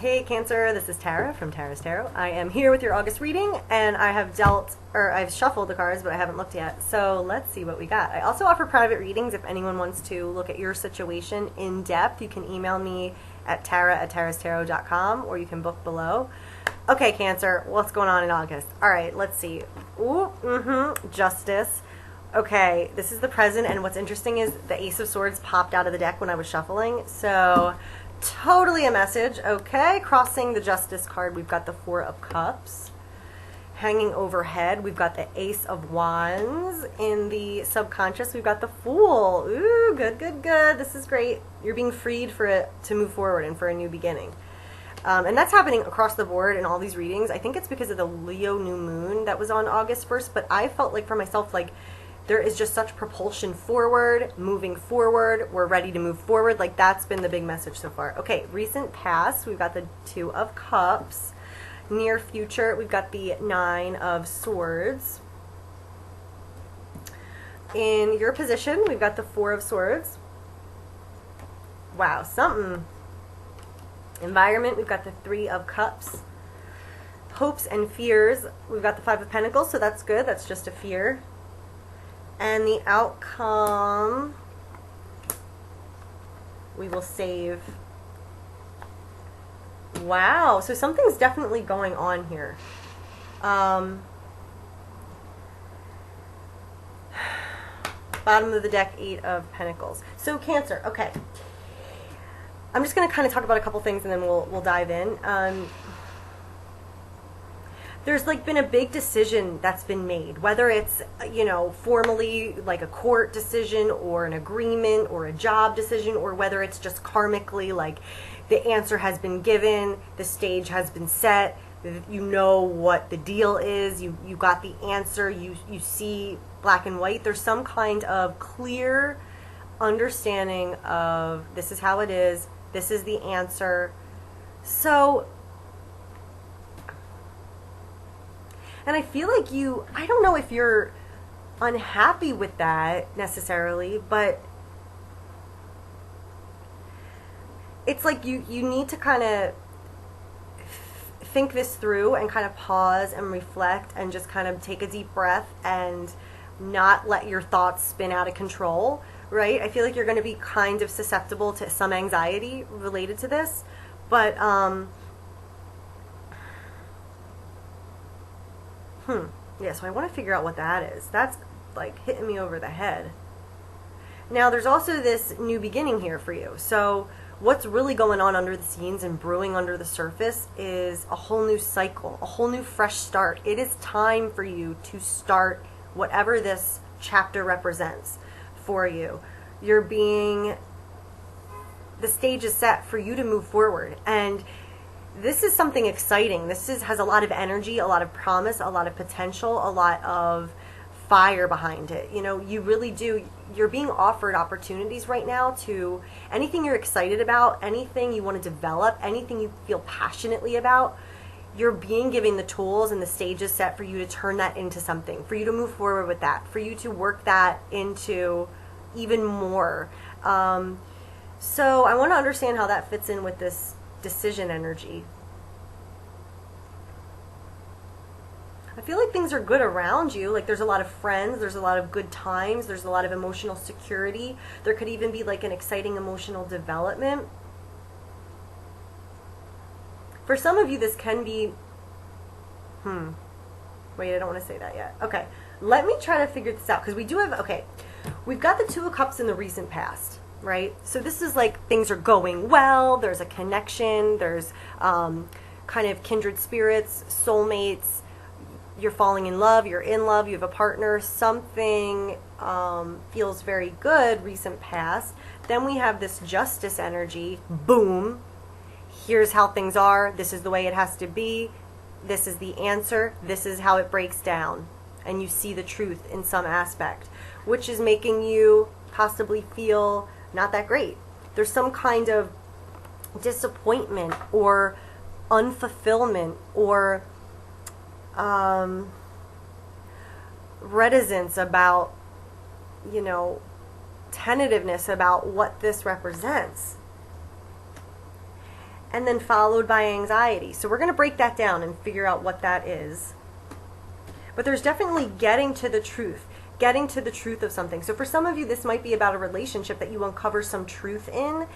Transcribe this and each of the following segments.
Hey Cancer, this is Tara from Tara's Tarot. I am here with your August reading, and I have I've shuffled the cards, but I haven't looked yet. So let's see what we got. I also offer private readings if anyone wants to look at your situation in depth. You can email me at tara@tarastarot.com, or you can book below. Okay, Cancer, what's going on in August? All right, let's see. Ooh, Justice. Okay, this is the present, and what's interesting is the Ace of Swords popped out of the deck when I was shuffling, so totally a message. Okay, crossing the Justice card, we've got the Four of Cups. Hanging overhead, we've got the Ace of Wands. In the subconscious, we've got the Fool. Ooh, good, good, good. This is great. You're being freed for it to move forward and for a new beginning. And that's happening across the board in all these readings. I think it's because of the Leo new moon that was on August 1st, but I felt like for myself, like, there is just such propulsion forward, moving forward. We're ready to move forward. Like, that's been the big message so far. Okay, recent past, we've got the Two of Cups. Near future, we've got the Nine of Swords. In your position, we've got the Four of Swords. Wow, something. Environment, we've got the Three of Cups. Hopes and fears, we've got the Five of Pentacles, so that's good. That's just a fear. And the outcome, we will save. Wow, so something's definitely going on here. Bottom of the deck, Eight of Pentacles. So Cancer, okay. I'm just going to kind of talk about a couple things and then we'll dive in. There's like been a big decision that's been made, whether it's, you know, formally like a court decision or an agreement or a job decision, or whether it's just karmically, like the answer has been given, the stage has been set, you know what the deal is, you got the answer, you see black and white. There's some kind of clear understanding of this is how it is, this is the answer. So, and I feel like I don't know if you're unhappy with that necessarily, but it's like you need to kind of think this through and kind of pause and reflect and just kind of take a deep breath and not let your thoughts spin out of control, right? I feel like you're going to be kind of susceptible to some anxiety related to this, but yeah, so I want to figure out what that is. That's like hitting me over the head. Now, there's also this new beginning here for you. So what's really going on under the scenes and brewing under the surface is a whole new cycle, a whole new fresh start. It is time for you to start whatever this chapter represents for you. The stage is set for you to move forward. And this is something exciting. This has a lot of energy, a lot of promise, a lot of potential, a lot of fire behind it. You know, you really do. You're being offered opportunities right now to anything you're excited about, anything you want to develop, anything you feel passionately about. You're being given the tools and the stage is set for you to turn that into something, for you to move forward with that, for you to work that into even more. So I want to understand how that fits in with this decision energy. I feel like things are good around you. Like there's a lot of friends, there's a lot of good times, there's a lot of emotional security. There could even be like an exciting emotional development. For some of you, this can be, wait, I don't want to say that yet. Okay, let me try to figure this out, because we do have, okay, we've got the Two of Cups in the recent past, right? So this is like things are going well, there's a connection, there's kind of kindred spirits, soulmates, you're falling in love, you're in love, you have a partner, something feels very good, recent past. Then we have this Justice energy, boom, here's how things are, this is the way it has to be, this is the answer, this is how it breaks down. And you see the truth in some aspect, which is making you possibly feel not that great. There's some kind of disappointment or unfulfillment or reticence about, you know, tentativeness about what this represents. and then followed by anxiety. So we're going to break that down and figure out what that is. But there's definitely getting to the truth of something. So for some of you, this might be about a relationship that you uncover some truth in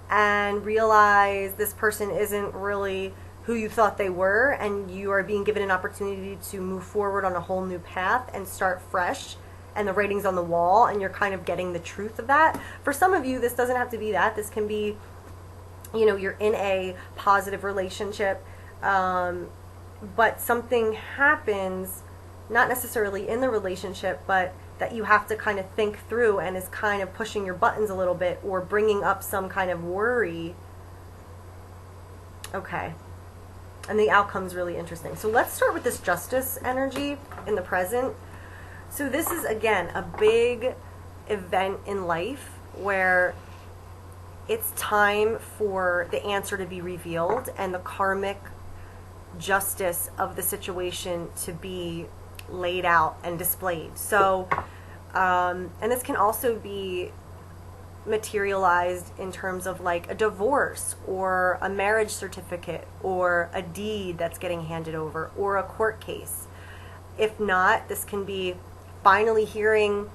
and realize this person isn't really who you thought they were, and you are being given an opportunity to move forward on a whole new path and start fresh, and the writing's on the wall, and you're kind of getting the truth of that. For some of you, this doesn't have to be that. This can be, you know, you're in a positive relationship, but something happens, not necessarily in the relationship, but that you have to kind of think through and is kind of pushing your buttons a little bit or bringing up some kind of worry. Okay. And the outcome's really interesting. So let's start with this justice energy in the present. So this is, again, a big event in life where it's time for the answer to be revealed and the karmic justice of the situation to be laid out and displayed. So, and this can also be materialized in terms of like a divorce or a marriage certificate or a deed that's getting handed over or a court case. If not, this can be finally hearing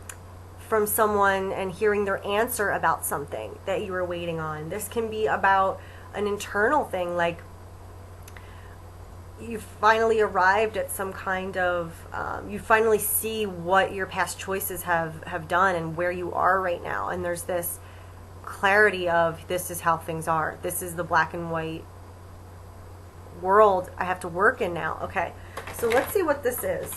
from someone and hearing their answer about something that you were waiting on. This can be about an internal thing, like you finally arrived at some kind of, you finally see what your past choices have done and where you are right now. And there's this clarity of, this is how things are. This is the black and white world I have to work in now. Okay, so let's see what this is.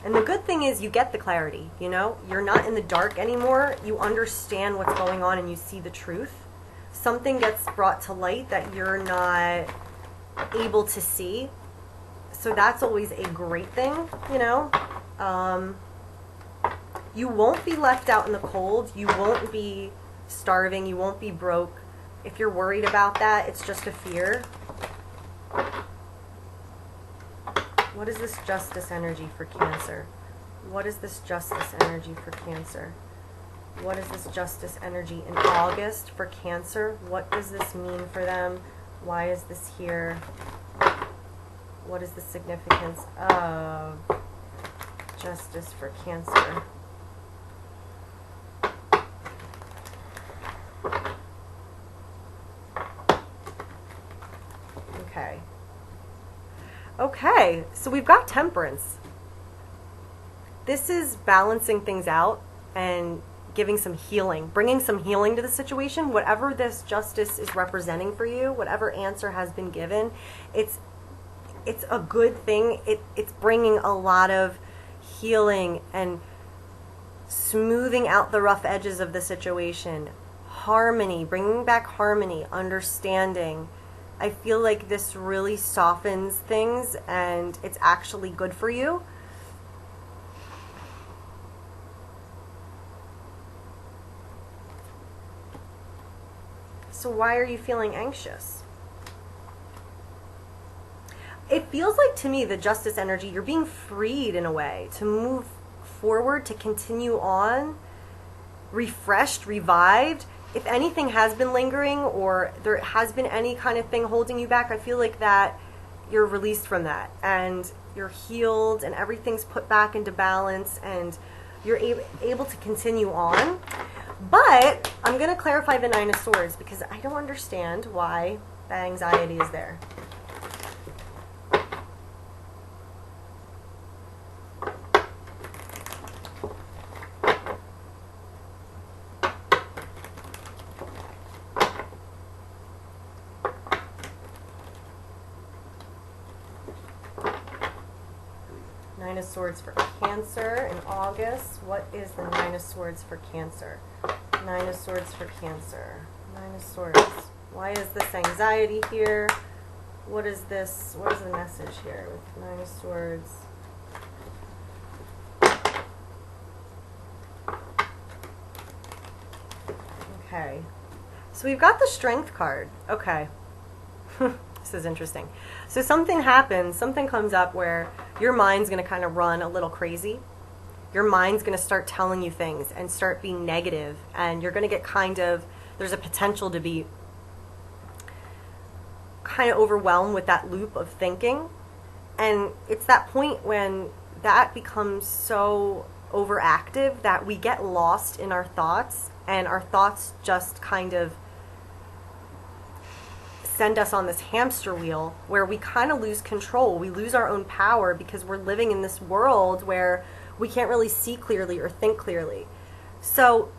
And the good thing is you get the clarity, you know? You're not in the dark anymore. You understand what's going on and you see the truth. Something gets brought to light that you're not able to see. So that's always a great thing, you know? You won't be left out in the cold. You won't be starving. You won't be broke. If you're worried about that, it's just a fear. What is this justice energy for Cancer? What is this justice energy for Cancer? What is this justice energy in August for Cancer? What does this mean for them? Why is this here? What is the significance of justice for Cancer? Okay. Okay, so we've got Temperance. This is balancing things out and giving some healing, bringing some healing to the situation. Whatever this justice is representing for you, whatever answer has been given, it's a good thing. It's bringing a lot of healing and smoothing out the rough edges of the situation. Harmony, bringing back harmony, understanding. I feel like this really softens things and it's actually good for you. So why are you feeling anxious? It feels like to me, the justice energy, you're being freed in a way to move forward, to continue on, refreshed, revived. If anything has been lingering or there has been any kind of thing holding you back, I feel like that you're released from that and you're healed and everything's put back into balance and you're able to continue on. But I'm going to clarify the Nine of Swords because I don't understand why the anxiety is there. Nine of Swords for Cancer in August. What is the Nine of Swords for Cancer? Nine of Swords for Cancer. Nine of Swords. Why is this anxiety here? What is this? What is the message here with Nine of Swords? Okay. So we've got the Strength card. Okay. This is interesting. So something happens, something comes up where your mind's going to kind of run a little crazy. Your mind's going to start telling you things and start being negative, and you're going to get there's a potential to be kind of overwhelmed with that loop of thinking. And it's that point when that becomes so overactive that we get lost in our thoughts, and our thoughts just kind of send us on this hamster wheel where we kind of lose control. We lose our own power because we're living in this world where we can't really see clearly or think clearly. So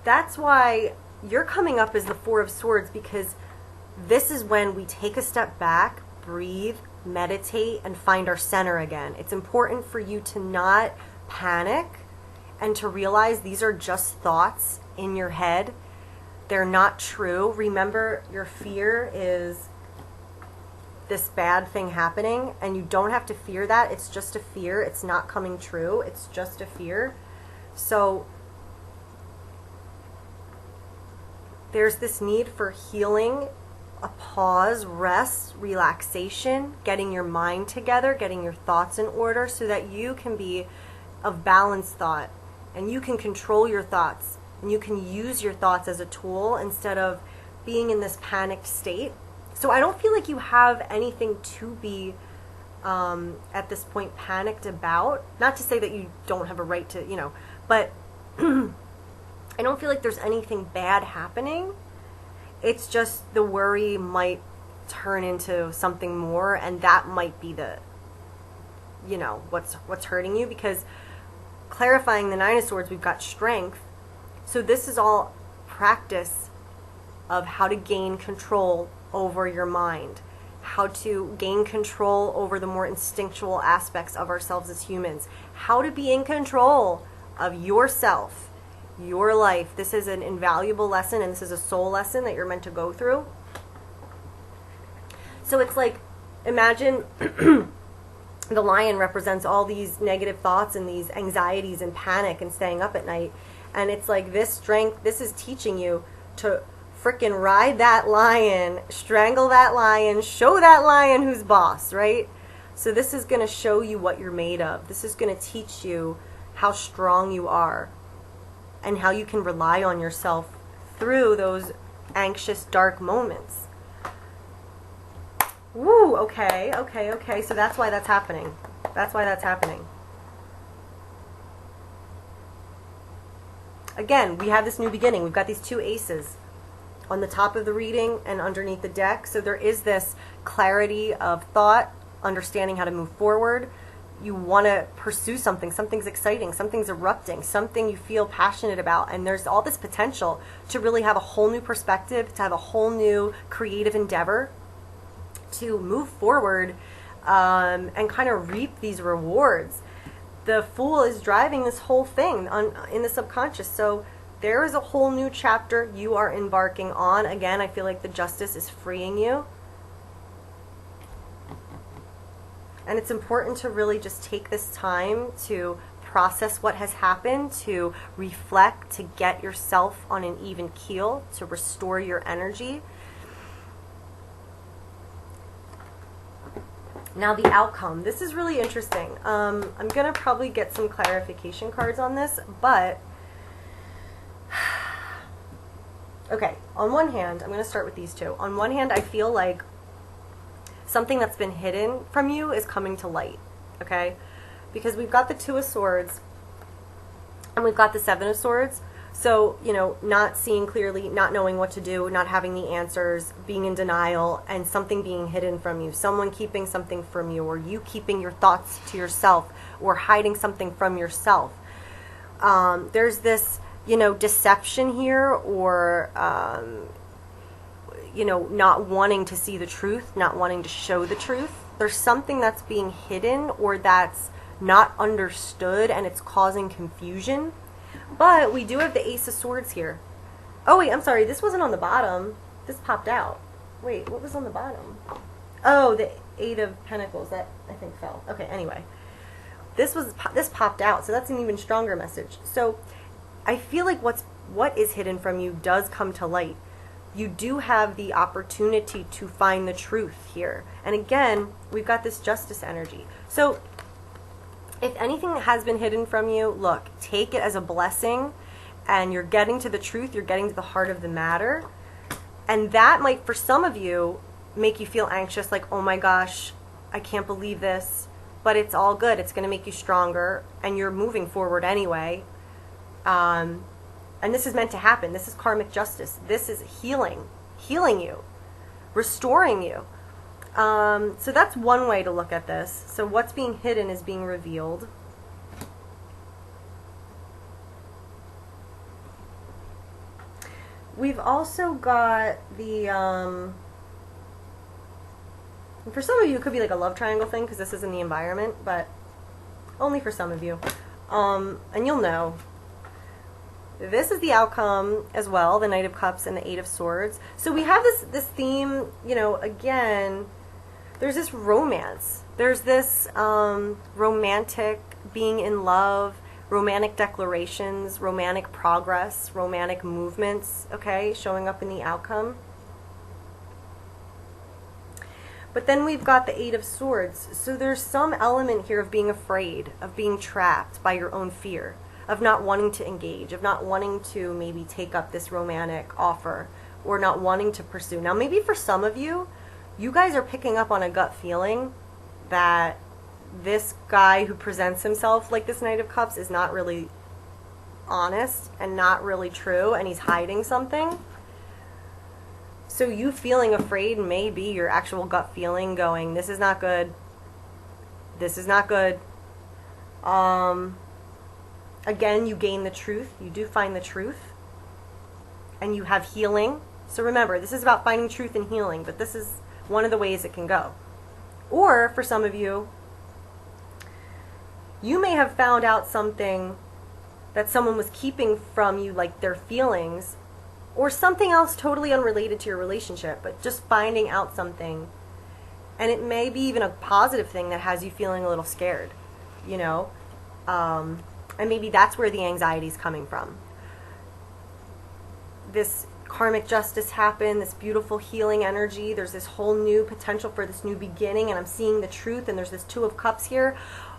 that's why you're coming up as the Four of Swords, because this is when we take a step back, breathe, meditate, and find our center again. It's important for you to not panic and to realize these are just thoughts in your head. They're not true. Remember, your fear is this bad thing happening, and you don't have to fear that. It's just a fear. It's not coming true. It's just a fear. So there's this need for healing, a pause, rest, relaxation, getting your mind together, getting your thoughts in order so that you can be of balanced thought, and you can control your thoughts, and you can use your thoughts as a tool instead of being in this panicked state. So I don't feel like you have anything to be at this point panicked about. Not to say that you don't have a right to, but I don't feel like there's anything bad happening. It's just the worry might turn into something more, and that might be the, what's hurting you. Because clarifying the Nine of Swords, we've got strength. So this is all practice of how to gain control over your mind, how to gain control over the more instinctual aspects of ourselves as humans, how to be in control of yourself, your life. This is an invaluable lesson, and this is a soul lesson that you're meant to go through. So it's like, imagine the lion represents all these negative thoughts and these anxieties and panic and staying up at night. And it's like this strength, this is teaching you to frickin' ride that lion, strangle that lion, show that lion who's boss, right? So this is going to show you what you're made of. This is going to teach you how strong you are and how you can rely on yourself through those anxious, dark moments. Woo, okay. So that's why that's happening. Again, we have this new beginning. We've got these two aces on the top of the reading and underneath the deck. So there is this clarity of thought, understanding how to move forward. You want to pursue something. Something's exciting. Something's erupting. Something you feel passionate about. And there's all this potential to really have a whole new perspective, to have a whole new creative endeavor, to move forward and kind of reap these rewards. The Fool is driving this whole thing in the subconscious. So there is a whole new chapter you are embarking on. Again, I feel like the Justice is freeing you. And it's important to really just take this time to process what has happened, to reflect, to get yourself on an even keel, to restore your energy. Now the outcome. This is really interesting. I'm going to probably get some clarification cards on this, but okay, on one hand, I'm going to start with these two. On one hand, I feel like something that's been hidden from you is coming to light, okay? Because we've got the Two of Swords and we've got the Seven of Swords. So, not seeing clearly, not knowing what to do, not having the answers, being in denial, and something being hidden from you. Someone keeping something from you, or you keeping your thoughts to yourself, or hiding something from yourself. There's this, deception here, or, not wanting to see the truth, not wanting to show the truth. There's something that's being hidden or that's not understood, and it's causing confusion. But we do have the Ace of Swords here. Oh, wait, I'm sorry. This wasn't on the bottom. This popped out. Wait, what was on the bottom? Oh, the Eight of Pentacles. That, I think, fell. Okay, anyway. This popped out, so that's an even stronger message. So I feel like what is hidden from you does come to light. you do have the opportunity to find the truth here. And again, we've got this justice energy. So if anything has been hidden from you, look, take it as a blessing, and you're getting to the truth, you're getting to the heart of the matter. And that might, for some of you, make you feel anxious, like, oh my gosh, I can't believe this. But it's all good. It's going to make you stronger, and you're moving forward anyway. And this is meant to happen. This is karmic justice. This is healing you, restoring you. So that's one way to look at this. So what's being hidden is being revealed. We've also got the, for some of you, it could be like a love triangle thing, because this is in the environment, but only for some of you. And you'll know. This is the outcome as well, the Knight of Cups and the Eight of Swords. So we have this theme, you know, again, there's this romance. There's this romantic being in love, romantic declarations, romantic progress, romantic movements, okay, showing up in the outcome. But then we've got the Eight of Swords. So there's some element here of being afraid, of being trapped by your own fear, of not wanting to engage, of not wanting to maybe take up this romantic offer, or not wanting to pursue. Now, maybe for some of you, you guys are picking up on a gut feeling that this guy who presents himself like this Knight of Cups is not really honest and not really true, and he's hiding something. So you feeling afraid may be your actual gut feeling going, this is not good. This is not good. Again, you gain the truth. You do find the truth. And you have healing. So remember, this is about finding truth and healing, but this is one of the ways it can go. Or, for some of you, you may have found out something that someone was keeping from you, like their feelings, or something else totally unrelated to your relationship, but just finding out something. And it may be even a positive thing that has you feeling a little scared, you know? And maybe that's where the anxiety is coming from. This karmic justice happened, this beautiful healing energy. There's this whole new potential for this new beginning, and I'm seeing the truth, and there's this Two of Cups here.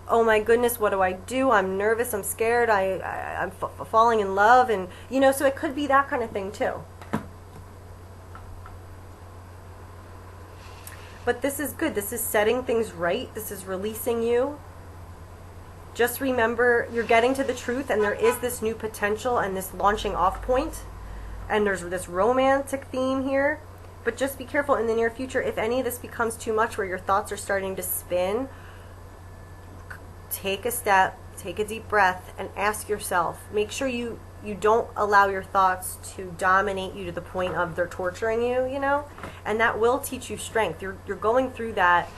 Oh my goodness, what do? I'm nervous, I'm scared, I'm falling in love, and, you know, so it could be that kind of thing too. But this is good. This is setting things right. This is releasing you. Just remember, you're getting to the truth, and there is this new potential and this launching off point, and there's this romantic theme here. But just be careful in the near future, if any of this becomes too much where your thoughts are starting to spin, take a step, take a deep breath, and ask yourself. Make sure you don't allow your thoughts to dominate you to the point of they're torturing you, you know? And that will teach you strength. You're going through that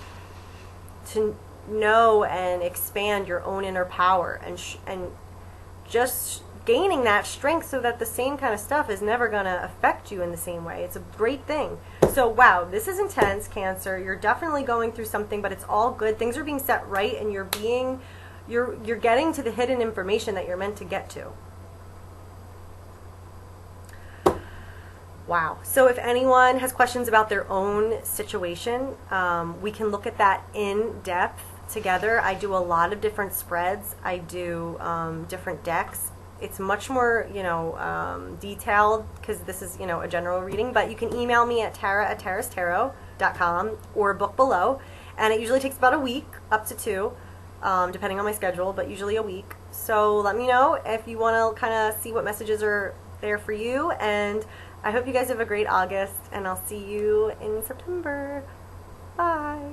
to know and expand your own inner power, and just gaining that strength so that the same kind of stuff is never going to affect you in the same way. It's a great thing. So wow, this is intense, Cancer. You're definitely going through something, but it's all good. Things are being set right, and you're getting to the hidden information that you're meant to get to. Wow. So if anyone has questions about their own situation, we can look at that in depth together. I do a lot of different spreads. I do different decks. It's much more, you know, detailed, because this is, you know, a general reading. But you can email me at tara@tarastarot.com or book below. And it usually takes about a week, up to 2, depending on my schedule, but usually a week. So let me know if you want to kind of see what messages are there for you. And I hope you guys have a great August, and I'll see you in September. Bye.